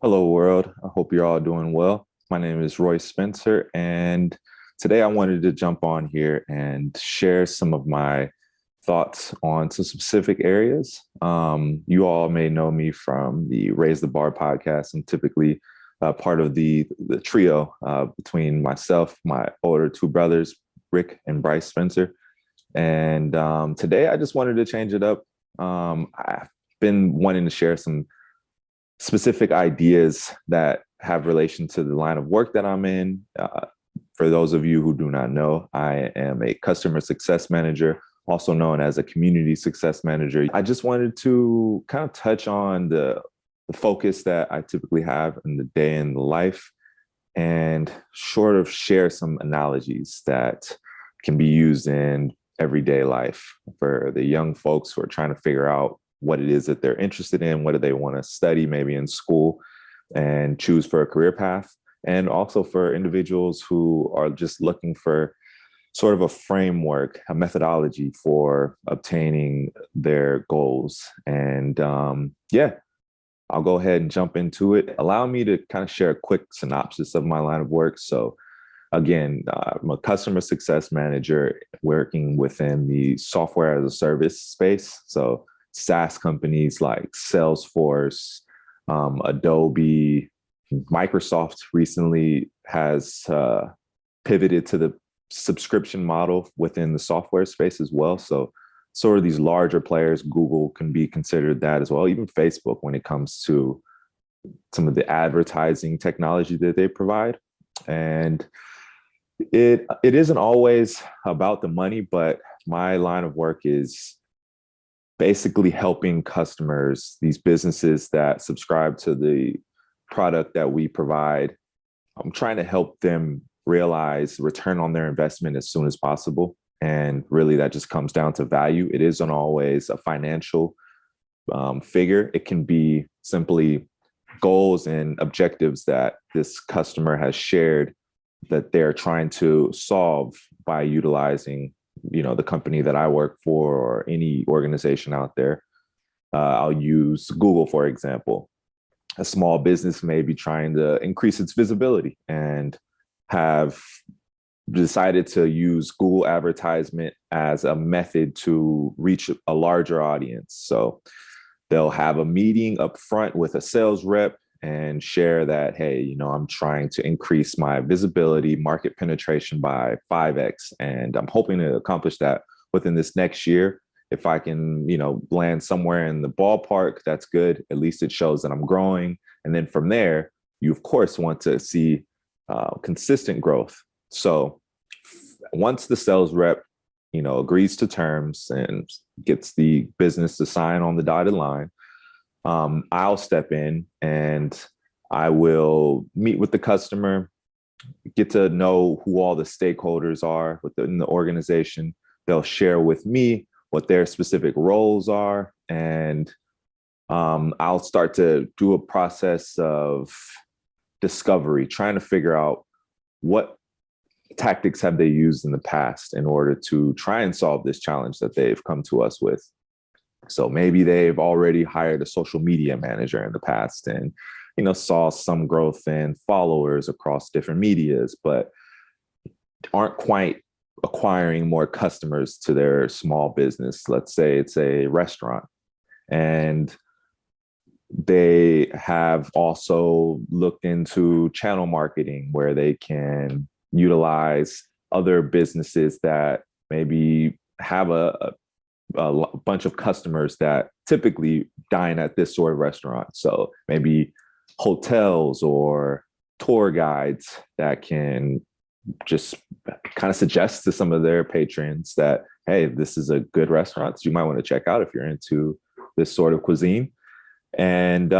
Hello, world. I hope you're all doing well. My name is Royce Spencer, and today I wanted to jump on here and share some of my thoughts on some specific areas. You all may know me from the Raise the Bar podcast. I'm typically part of the trio between myself, my older two brothers, Rick and Bryce Spencer. And today I just wanted to change it up. I've been wanting to share some specific ideas that have relation to the line of work that I'm in. For those of you who do not know, I am a customer success manager, also known as a community success manager. I just wanted to kind of touch on the focus that I typically have in the day in the life and sort of share some analogies that can be used in everyday life for the young folks who are trying to figure out what it is that they're interested in, what do they want to study maybe in school and choose for a career path, and also for individuals who are just looking for sort of a framework, a methodology for obtaining their goals. And yeah, I'll go ahead and jump into it. Allow me to kind of share a quick synopsis of my line of work. So again, I'm a customer success manager working within the software as a service space. So SaaS companies like Salesforce, Adobe, Microsoft recently has pivoted to the subscription model within the software space as well. So, sort of these larger players, Google can be considered that as well, even Facebook when it comes to some of the advertising technology that they provide. And it isn't always about the money, but my line of work is basically helping customers, these businesses that subscribe to the product that we provide. I'm trying to help them realize return on their investment as soon as possible. And really, that just comes down to value. It isn't always a financial figure, it can be simply goals and objectives that this customer has shared that they're trying to solve by utilizing the company that I work for or any organization out there. I'll use Google, for example. A small business may be trying to increase its visibility and have decided to use Google advertisement as a method to reach a larger audience. So they'll have a meeting up front with a sales rep and share that, hey, I'm trying to increase my visibility, market penetration by 5x. And I'm hoping to accomplish that within this next year. If I can, land somewhere in the ballpark, that's good. At least it shows that I'm growing. And then from there, you, of course, want to see consistent growth. So once the sales rep, agrees to terms and gets the business to sign on the dotted line, I'll step in and I will meet with the customer, get to know who all the stakeholders are within the organization. They'll share with me what their specific roles are. And I'll start to do a process of discovery, trying to figure out what tactics have they used in the past in order to try and solve this challenge that they've come to us with. So maybe they've already hired a social media manager in the past and, saw some growth in followers across different medias, but aren't quite acquiring more customers to their small business. Let's say it's a restaurant, and they have also looked into channel marketing where they can utilize other businesses that maybe have a bunch of customers that typically dine at this sort of restaurant. So maybe hotels or tour guides that can just kind of suggest to some of their patrons that, hey, this is a good restaurant, so you might want to check out if you're into this sort of cuisine. And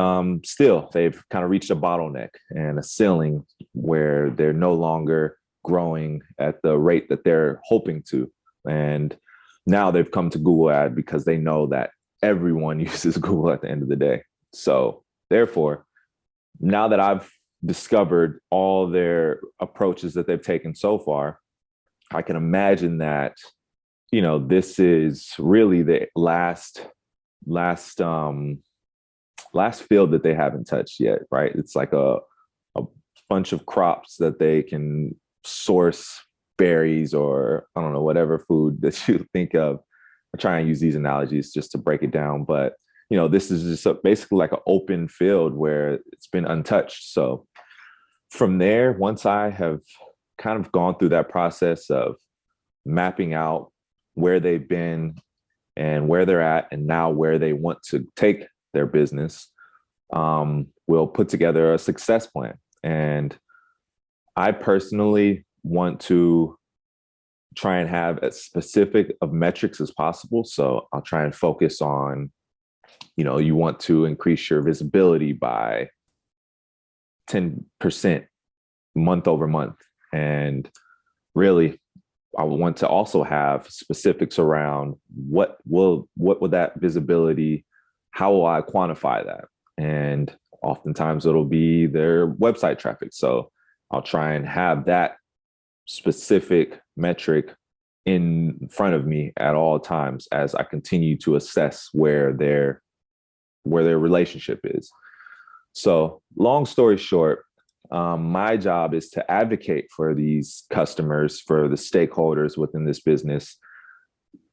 still, they've kind of reached a bottleneck and a ceiling where they're no longer growing at the rate that they're hoping to. And now they've come to Google Ad because they know that everyone uses Google at the end of the day. So therefore, now that I've discovered all their approaches that they've taken so far, I can imagine that, this is really the last last field that they haven't touched yet, right? It's like a bunch of crops that they can source berries or I don't know, whatever food that you think of. I try and use these analogies just to break it down. But, this is just basically like an open field where it's been untouched. So from there, once I have kind of gone through that process of mapping out where they've been and where they're at, and now where they want to take their business, we'll put together a success plan. And I personally want to try and have as specific of metrics as possible. So I'll try and focus on, you want to increase your visibility by 10% month over month. And really, I want to also have specifics around what will that visibility, how will I quantify that? And oftentimes it'll be their website traffic. So I'll try and have that specific metric in front of me at all times as I continue to assess where their relationship is. So long story short, my job is to advocate for these customers, for the stakeholders within this business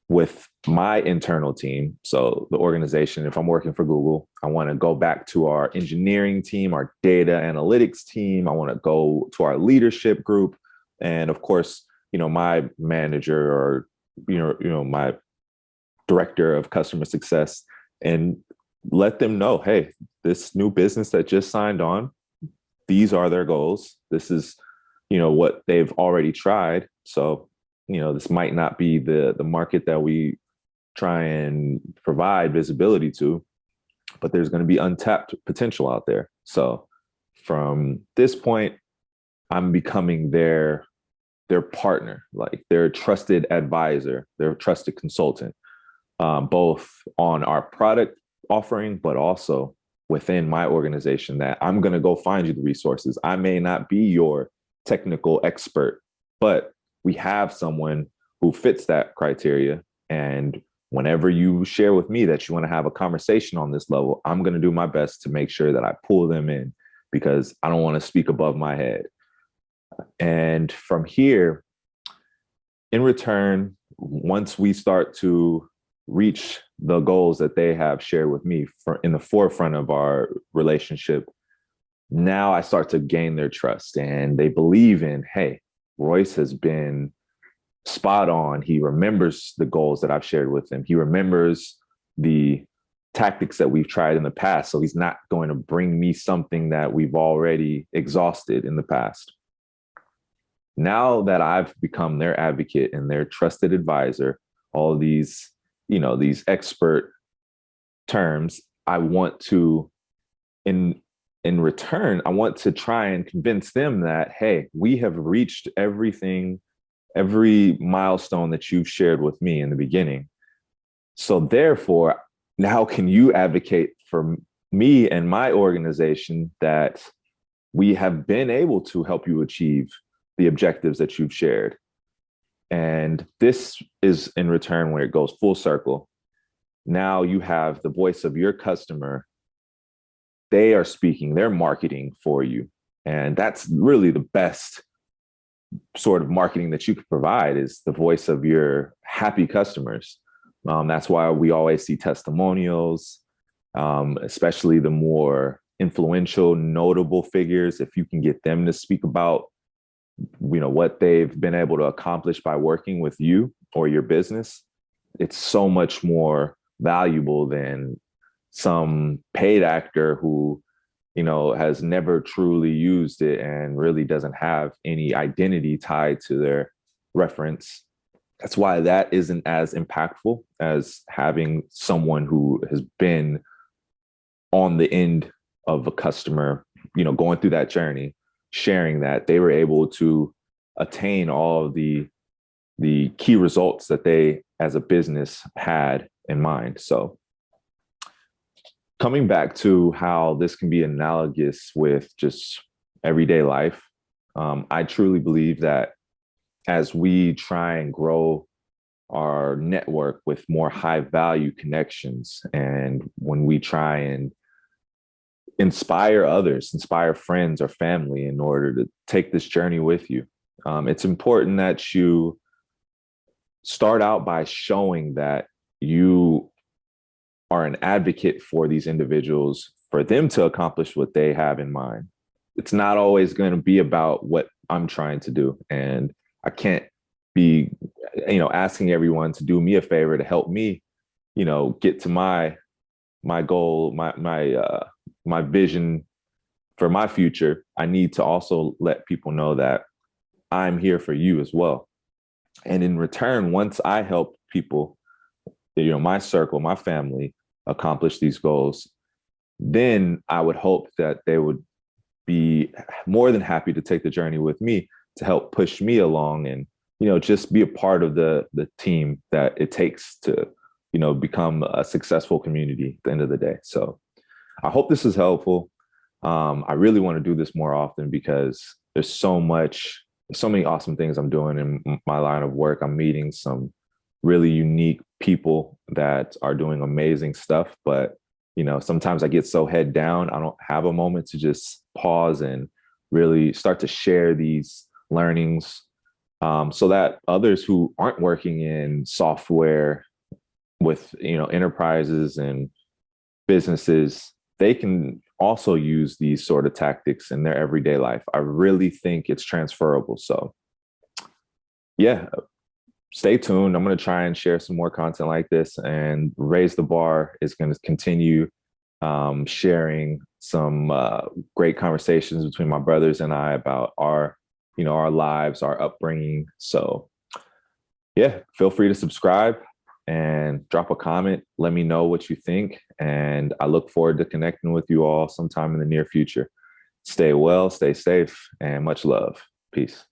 with my internal team. So the organization, if I'm working for Google, I want to go back to our engineering team, our data analytics team. I want to go to our leadership group. And of course, my manager or, my director of customer success, and let them know, hey, this new business that just signed on, these are their goals. This is, what they've already tried. So, this might not be the market that we try and provide visibility to, but there's going to be untapped potential out there. So from this point, I'm becoming their partner, like their trusted advisor, their trusted consultant, both on our product offering, but also within my organization, that I'm going to go find you the resources. I may not be your technical expert, but we have someone who fits that criteria. And whenever you share with me that you want to have a conversation on this level, I'm going to do my best to make sure that I pull them in, because I don't want to speak above my head. And from here, in return, once we start to reach the goals that they have shared with me in the forefront of our relationship, now I start to gain their trust, and they believe in, hey, Royce has been spot on. He remembers the goals that I've shared with him. He remembers the tactics that we've tried in the past. So he's not going to bring me something that we've already exhausted in the past. Now that I've become their advocate and their trusted advisor, all of these, these expert terms, I want to, in return, I want to try and convince them that, hey, we have reached everything, every milestone that you've shared with me in the beginning. So therefore, now can you advocate for me and my organization that we have been able to help you achieve the objectives that you've shared? And this is in return where it goes full circle. Now you have the voice of your customer. They are speaking, they're marketing for you. And that's really the best sort of marketing that you could provide, is the voice of your happy customers. That's why we always see testimonials, especially the more influential, notable figures. If you can get them to speak about, what they've been able to accomplish by working with you or your business, it's so much more valuable than some paid actor who, has never truly used it and really doesn't have any identity tied to their reference. That's why that isn't as impactful as having someone who has been on the end of a customer, going through that journey, sharing that they were able to attain all of the key results that they as a business had in mind. So coming back to how this can be analogous with just everyday life, I truly believe that as we try and grow our network with more high value connections, and when we try and inspire others, inspire friends or family in order to take this journey with you. It's important that you start out by showing that you are an advocate for these individuals, for them to accomplish what they have in mind. It's not always going to be about what I'm trying to do. And I can't be, asking everyone to do me a favor to help me, get to my goal, my vision for my future. I need to also let people know that I'm here for you as well. And in return, once I help people, my circle, my family accomplish these goals, then I would hope that they would be more than happy to take the journey with me to help push me along and, just be a part of the team that it takes to, become a successful community at the end of the day. So I hope this is helpful. I really want to do this more often because so many awesome things I'm doing in my line of work. I'm meeting some really unique people that are doing amazing stuff, but sometimes I get so head down, I don't have a moment to just pause and really start to share these learnings, so that others who aren't working in software with enterprises and businesses, they can also use these sort of tactics in their everyday life. I really think it's transferable. So yeah, stay tuned. I'm going to try and share some more content like this, and Raise the Bar is going to continue sharing some great conversations between my brothers and I about our lives, our upbringing. So yeah, feel free to subscribe and drop a comment. Let me know what you think. And I look forward to connecting with you all sometime in the near future. Stay well, stay safe, and much love. Peace.